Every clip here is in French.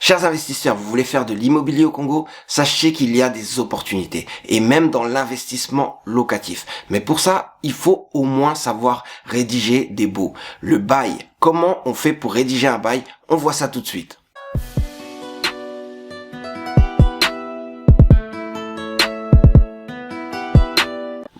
Chers investisseurs, vous voulez faire de l'immobilier au Congo? Sachez qu'il y a des opportunités, et même dans l'investissement locatif. Mais pour ça, il faut au moins savoir rédiger des baux. Le bail, comment on fait pour rédiger un bail? On voit ça tout de suite.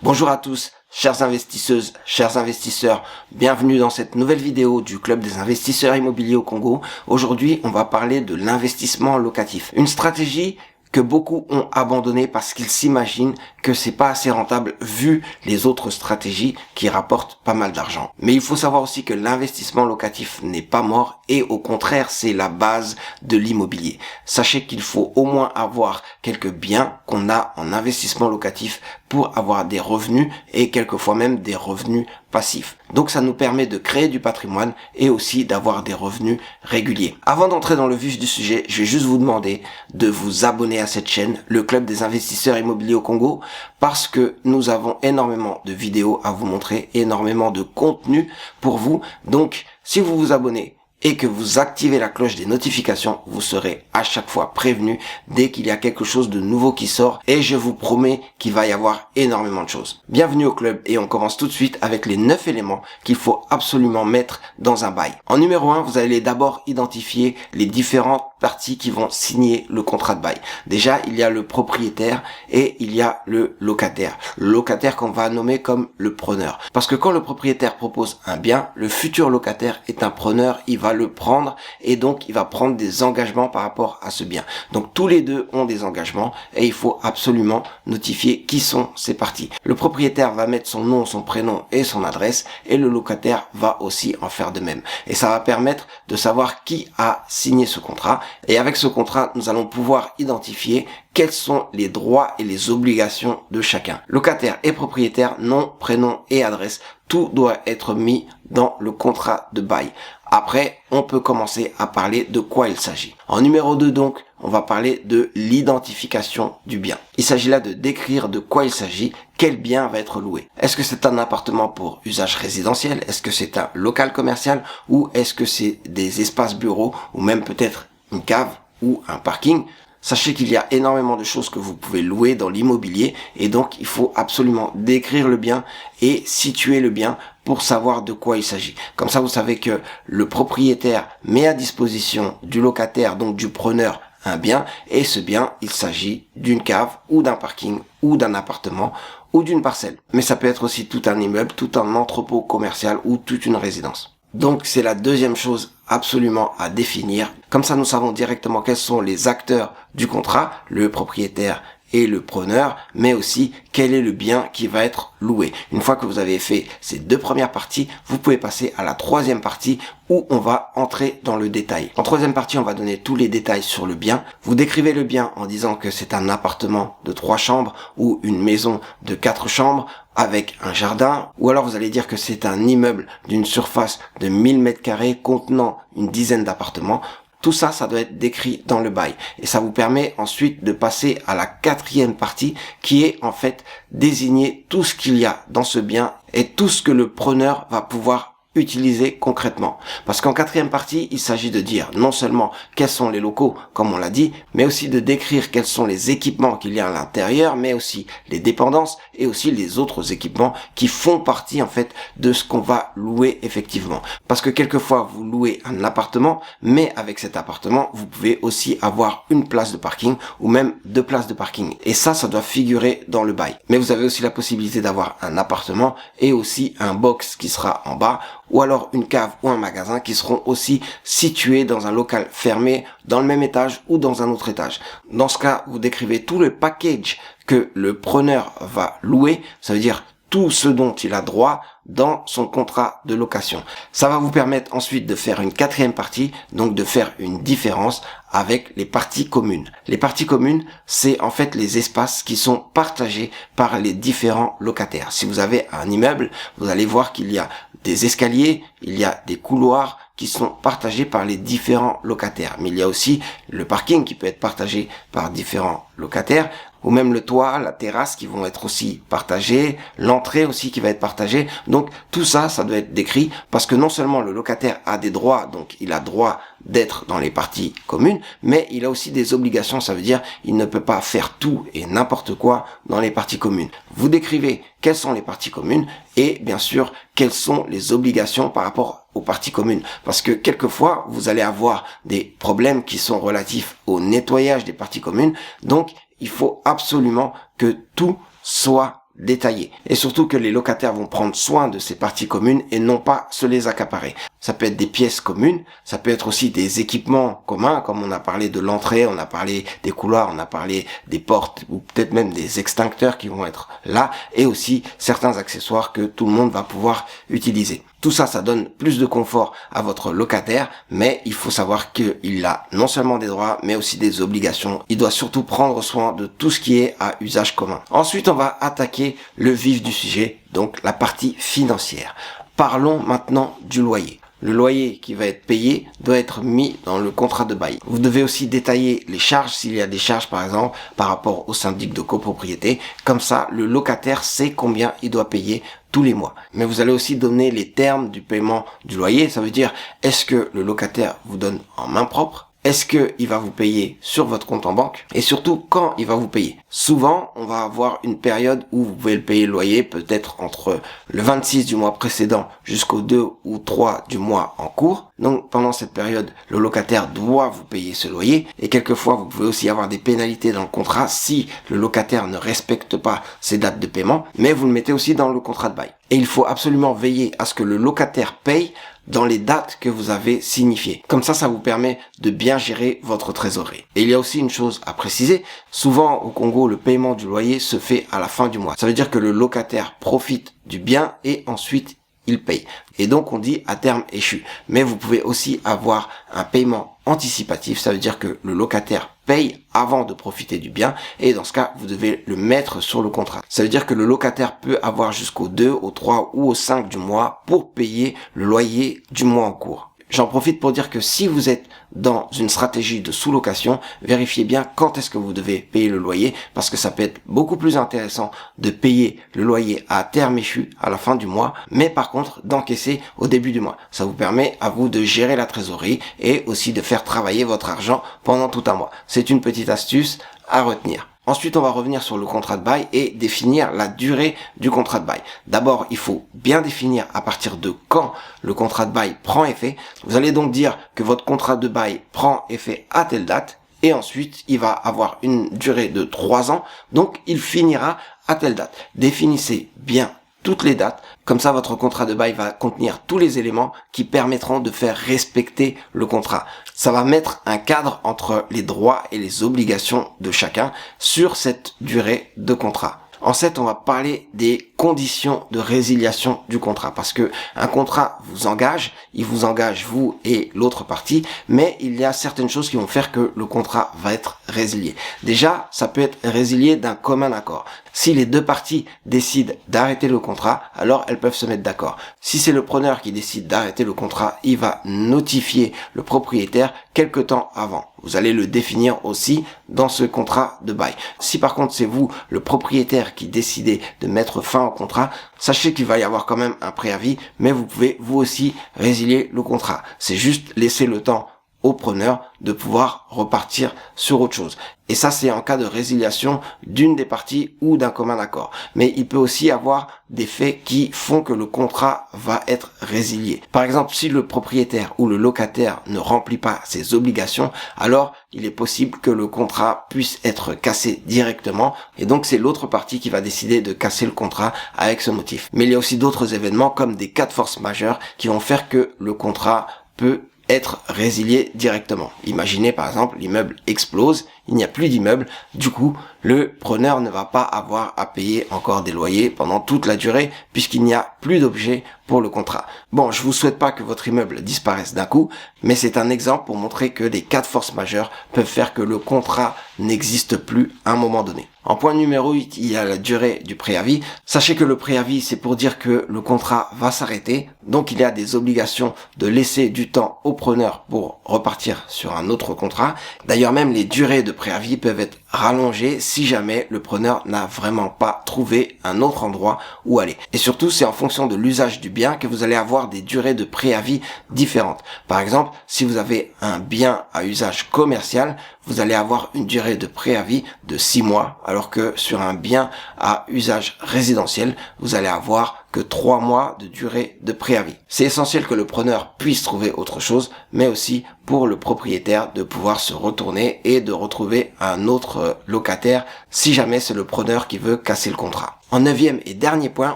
Bonjour à tous, chères investisseuses, chers investisseurs, bienvenue dans cette nouvelle vidéo du Club des investisseurs immobiliers au Congo. Aujourd'hui, on va parler de l'investissement locatif. Une stratégie que beaucoup ont abandonnée parce qu'ils s'imaginent que c'est pas assez rentable vu les autres stratégies qui rapportent pas mal d'argent. Mais il faut savoir aussi que l'investissement locatif n'est pas mort et au contraire, c'est la base de l'immobilier. Sachez qu'il faut au moins avoir quelques biens qu'on a en investissement locatif pour avoir des revenus et quelquefois même des revenus passifs. Donc ça nous permet de créer du patrimoine et aussi d'avoir des revenus réguliers. Avant d'entrer dans le vif du sujet, je vais juste vous demander de vous abonner à cette chaîne, le Club des investisseurs immobiliers au Congo, parce que nous avons énormément de vidéos à vous montrer, énormément de contenu pour vous. Donc si vous vous abonnez et que vous activez la cloche des notifications, vous serez à chaque fois prévenu dès qu'il y a quelque chose de nouveau qui sort et je vous promets qu'il va y avoir énormément de choses. Bienvenue au club et on commence tout de suite avec les 9 éléments qu'il faut absolument mettre dans un bail. En numéro 1, vous allez d'abord identifier les différentes parties qui vont signer le contrat de bail. Déjà, il y a le propriétaire et il y a le locataire. Le locataire qu'on va nommer comme le preneur. Parce que quand le propriétaire propose un bien, le futur locataire est un preneur, il va le prendre et donc il va prendre des engagements par rapport à ce bien. Donc tous les deux ont des engagements et il faut absolument notifier qui sont ces parties. Le propriétaire va mettre son nom, son prénom et son adresse et le locataire va aussi en faire de même. Et ça va permettre de savoir qui a signé ce contrat et avec ce contrat, nous allons pouvoir identifier quels sont les droits et les obligations de chacun. Locataire et propriétaire, nom, prénom et adresse, tout doit être mis dans le contrat de bail. Après, on peut commencer à parler de quoi il s'agit. En numéro 2 donc, on va parler de l'identification du bien. Il s'agit là de décrire de quoi il s'agit, quel bien va être loué. Est-ce que c'est un appartement pour usage résidentiel? Est-ce que c'est un local commercial? Ou est-ce que c'est des espaces bureaux? Ou même peut-être une cave ou un parking? Sachez qu'il y a énormément de choses que vous pouvez louer dans l'immobilier et donc il faut absolument décrire le bien et situer le bien pour savoir de quoi il s'agit. Comme ça, vous savez que le propriétaire met à disposition du locataire, donc du preneur, un bien et ce bien, il s'agit d'une cave ou d'un parking ou d'un appartement ou d'une parcelle. Mais ça peut être aussi tout un immeuble, tout un entrepôt commercial ou toute une résidence. Donc c'est la deuxième chose absolument à définir. Comme ça, nous savons directement quels sont les acteurs du contrat, le propriétaire et le preneur, mais aussi quel est le bien qui va être loué. Une fois que vous avez fait ces deux premières parties, vous pouvez passer à la troisième partie où on va entrer dans le détail. En troisième partie, on va donner tous les détails sur le bien. Vous décrivez le bien en disant que c'est un appartement de 3 chambres ou une maison de 4 chambres avec un jardin, ou alors vous allez dire que c'est un immeuble d'une surface de 1000 m² contenant une dizaine d'appartements. Tout ça, ça doit être décrit dans le bail. Et ça vous permet ensuite de passer à la quatrième partie qui est en fait désigner tout ce qu'il y a dans ce bien et tout ce que le preneur va pouvoir utiliser concrètement. Parce qu'en quatrième partie, il s'agit de dire non seulement quels sont les locaux, comme on l'a dit, mais aussi de décrire quels sont les équipements qu'il y a à l'intérieur, mais aussi les dépendances et aussi les autres équipements qui font partie en fait de ce qu'on va louer effectivement. Parce que quelquefois, vous louez un appartement, mais avec cet appartement, vous pouvez aussi avoir une place de parking ou même 2 places de parking. Et ça doit figurer dans le bail. Mais vous avez aussi la possibilité d'avoir un appartement et aussi un box qui sera en bas ou alors une cave ou un magasin qui seront aussi situés dans un local fermé, dans le même étage ou dans un autre étage. Dans ce cas, vous décrivez tout le package que le preneur va louer, ça veut dire tout ce dont il a droit dans son contrat de location. Ça va vous permettre ensuite de faire une quatrième partie, donc de faire une différence avec les parties communes. Les parties communes, c'est en fait les espaces qui sont partagés par les différents locataires. Si vous avez un immeuble, vous allez voir qu'il y a des escaliers, il y a des couloirs qui sont partagés par les différents locataires. Mais il y a aussi le parking qui peut être partagé par différents locataires. ou même le toit, la terrasse qui vont être aussi partagés, l'entrée aussi qui va être partagée. Donc tout ça, ça doit être décrit parce que non seulement le locataire a des droits, donc il a droit d'être dans les parties communes, mais il a aussi des obligations, ça veut dire il ne peut pas faire tout et n'importe quoi dans les parties communes. Vous décrivez quelles sont les parties communes et bien sûr quelles sont les obligations par rapport aux parties communes. Parce que quelquefois, vous allez avoir des problèmes qui sont relatifs au nettoyage des parties communes, donc il faut absolument que tout soit détaillé. Et surtout que les locataires vont prendre soin de ces parties communes et non pas se les accaparer. Ça peut être des pièces communes, ça peut être aussi des équipements communs, comme on a parlé de l'entrée, on a parlé des couloirs, on a parlé des portes, ou peut-être même des extincteurs qui vont être là, et aussi certains accessoires que tout le monde va pouvoir utiliser. Tout ça, ça donne plus de confort à votre locataire, mais il faut savoir qu'il a non seulement des droits, mais aussi des obligations. Il doit surtout prendre soin de tout ce qui est à usage commun. Ensuite, on va attaquer le vif du sujet, donc la partie financière. Parlons maintenant du loyer. Le loyer qui va être payé doit être mis dans le contrat de bail. Vous devez aussi détailler les charges, s'il y a des charges par exemple, par rapport au syndic de copropriété. Comme ça, le locataire sait combien il doit payer tous les mois. Mais vous allez aussi donner les termes du paiement du loyer. Ça veut dire, est-ce que le locataire vous donne en main propre ? Est-ce qu'il va vous payer sur votre compte en banque? Et surtout, quand il va vous payer? Souvent, on va avoir une période où vous pouvez le payer le loyer, peut-être entre le 26 du mois précédent jusqu'au 2 ou 3 du mois en cours. Donc, pendant cette période, le locataire doit vous payer ce loyer. Et quelquefois, vous pouvez aussi avoir des pénalités dans le contrat si le locataire ne respecte pas ses dates de paiement. Mais vous le mettez aussi dans le contrat de bail. Et il faut absolument veiller à ce que le locataire paye dans les dates que vous avez signifiées. Comme ça vous permet de bien gérer votre trésorerie. Et il y a aussi une chose à préciser. Souvent, au Congo, le paiement du loyer se fait à la fin du mois. Ça veut dire que le locataire profite du bien et ensuite il paye. Et donc, on dit à terme échu. Mais vous pouvez aussi avoir un paiement anticipatif. Ça veut dire que le locataire paye avant de profiter du bien. Et dans ce cas, vous devez le mettre sur le contrat. Ça veut dire que le locataire peut avoir jusqu'au 2, au 3 ou au 5 du mois pour payer le loyer du mois en cours. J'en profite pour dire que si vous êtes dans une stratégie de sous-location, vérifiez bien quand est-ce que vous devez payer le loyer, parce que ça peut être beaucoup plus intéressant de payer le loyer à terme échu à la fin du mois, mais par contre d'encaisser au début du mois. Ça vous permet à vous de gérer la trésorerie et aussi de faire travailler votre argent pendant tout un mois. C'est une petite astuce à retenir. Ensuite, on va revenir sur le contrat de bail et définir la durée du contrat de bail. D'abord, il faut bien définir à partir de quand le contrat de bail prend effet. Vous allez donc dire que votre contrat de bail prend effet à telle date et ensuite, il va avoir une durée de 3 ans. Donc, il finira à telle date. Définissez bien toutes les dates. Comme ça, votre contrat de bail va contenir tous les éléments qui permettront de faire respecter le contrat. Ça va mettre un cadre entre les droits et les obligations de chacun sur cette durée de contrat. Ensuite, on va parler des conditions de résiliation du contrat, parce que un contrat vous engage, il vous engage vous et l'autre partie, mais il y a certaines choses qui vont faire que le contrat va être résilié. Déjà, ça peut être résilié d'un commun accord. Si les deux parties décident d'arrêter le contrat, alors elles peuvent se mettre d'accord. Si c'est le preneur qui décide d'arrêter le contrat, il va notifier le propriétaire quelque temps avant. Vous allez le définir aussi dans ce contrat de bail. Si par contre c'est vous, le propriétaire, qui décidez de mettre fin au contrat, sachez qu'il va y avoir quand même un préavis, mais vous pouvez vous aussi résilier le contrat. C'est juste laisser le temps au preneur de pouvoir repartir sur autre chose. Et ça, c'est en cas de résiliation d'une des parties ou d'un commun accord. Mais il peut aussi avoir des faits qui font que le contrat va être résilié. Par exemple, si le propriétaire ou le locataire ne remplit pas ses obligations, alors il est possible que le contrat puisse être cassé directement. Et donc, c'est l'autre partie qui va décider de casser le contrat avec ce motif. Mais il y a aussi d'autres événements comme des cas de force majeure qui vont faire que le contrat peut être résilié directement. Imaginez par exemple, l'immeuble explose, il n'y a plus d'immeuble, du coup, le preneur ne va pas avoir à payer encore des loyers pendant toute la durée puisqu'il n'y a plus d'objet pour le contrat. Bon, je vous souhaite pas que votre immeuble disparaisse d'un coup, mais c'est un exemple pour montrer que des cas de force majeure peuvent faire que le contrat n'existe plus à un moment donné. En point numéro 8, il y a la durée du préavis. Sachez que le préavis, c'est pour dire que le contrat va s'arrêter. Donc, il y a des obligations de laisser du temps au preneur pour repartir sur un autre contrat. D'ailleurs, même les durées de préavis peuvent être rallongé si jamais le preneur n'a vraiment pas trouvé un autre endroit où aller. Et surtout, c'est en fonction de l'usage du bien que vous allez avoir des durées de préavis différentes. Par exemple, si vous avez un bien à usage commercial, vous allez avoir une durée de préavis de 6 mois, alors que sur un bien à usage résidentiel, vous allez avoir que 3 mois de durée de préavis. C'est essentiel que le preneur puisse trouver autre chose, mais aussi pour le propriétaire de pouvoir se retourner et de retrouver un autre locataire si jamais c'est le preneur qui veut casser le contrat. En 9e et dernier point,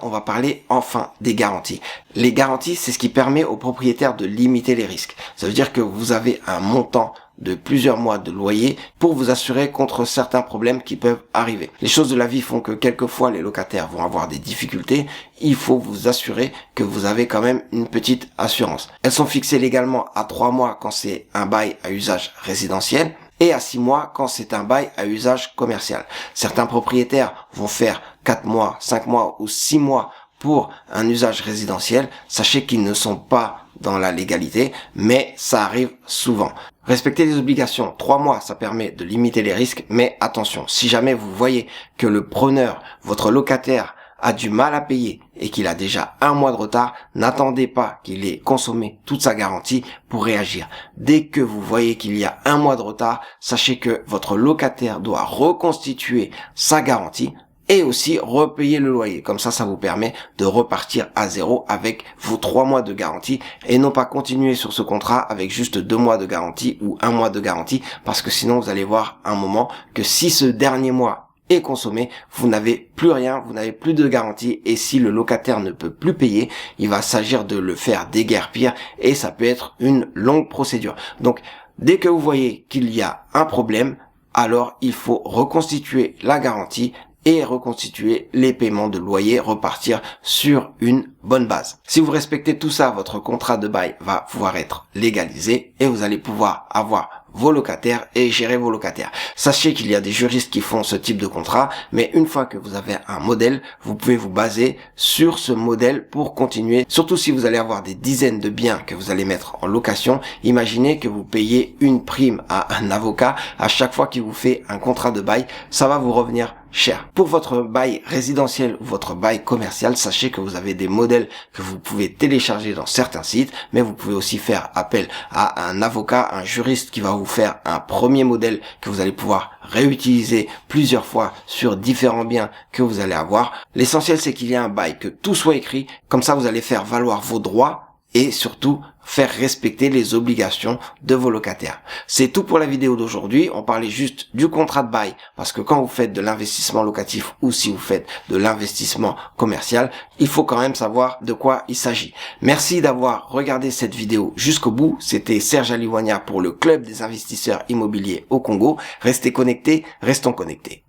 on va parler enfin des garanties. Les garanties, c'est ce qui permet au propriétaire de limiter les risques. Ça veut dire que vous avez un montant de plusieurs mois de loyer pour vous assurer contre certains problèmes qui peuvent arriver. Les choses de la vie font que quelquefois les locataires vont avoir des difficultés. Il faut vous assurer que vous avez quand même une petite assurance. Elles sont fixées légalement à 3 mois quand c'est un bail à usage résidentiel et à 6 mois quand c'est un bail à usage commercial. Certains propriétaires vont faire 4 mois, 5 mois ou 6 mois pour un usage résidentiel. Sachez qu'ils ne sont pas dans la légalité, mais ça arrive souvent. Respecter les obligations, 3 mois, ça permet de limiter les risques, mais attention, si jamais vous voyez que le preneur, votre locataire, a du mal à payer et qu'il a déjà 1 mois de retard, n'attendez pas qu'il ait consommé toute sa garantie pour réagir. Dès que vous voyez qu'il y a 1 mois de retard, sachez que votre locataire doit reconstituer sa garantie et aussi repayer le loyer. Comme ça vous permet de repartir à zéro avec vos 3 mois de garantie et non pas continuer sur ce contrat avec juste 2 mois de garantie ou 1 mois de garantie, parce que sinon vous allez voir un moment que si ce dernier mois est consommé, vous n'avez plus rien, vous n'avez plus de garantie, et si le locataire ne peut plus payer, il va s'agir de le faire déguerpir et ça peut être une longue procédure. Donc dès que vous voyez qu'il y a un problème, alors il faut reconstituer la garantie et reconstituer les paiements de loyer, repartir sur une bonne base. Si vous respectez tout ça, votre contrat de bail va pouvoir être légalisé et vous allez pouvoir avoir vos locataires et gérer vos locataires. Sachez qu'il y a des juristes qui font ce type de contrat, mais une fois que vous avez un modèle, vous pouvez vous baser sur ce modèle pour continuer. Surtout si vous allez avoir des dizaines de biens que vous allez mettre en location, imaginez que vous payez une prime à un avocat à chaque fois qu'il vous fait un contrat de bail, ça va vous revenir cher. Pour votre bail résidentiel ou votre bail commercial, sachez que vous avez des modèles que vous pouvez télécharger dans certains sites, mais vous pouvez aussi faire appel à un avocat, un juriste qui va vous faire un premier modèle que vous allez pouvoir réutiliser plusieurs fois sur différents biens que vous allez avoir. L'essentiel, c'est qu'il y ait un bail, que tout soit écrit, comme ça vous allez faire valoir vos droits et surtout faire respecter les obligations de vos locataires. C'est tout pour la vidéo d'aujourd'hui. On parlait juste du contrat de bail parce que quand vous faites de l'investissement locatif ou si vous faites de l'investissement commercial, il faut quand même savoir de quoi il s'agit. Merci d'avoir regardé cette vidéo jusqu'au bout. C'était Serge Aliwania pour le Club des investisseurs immobiliers au Congo. Restez connectés, restons connectés.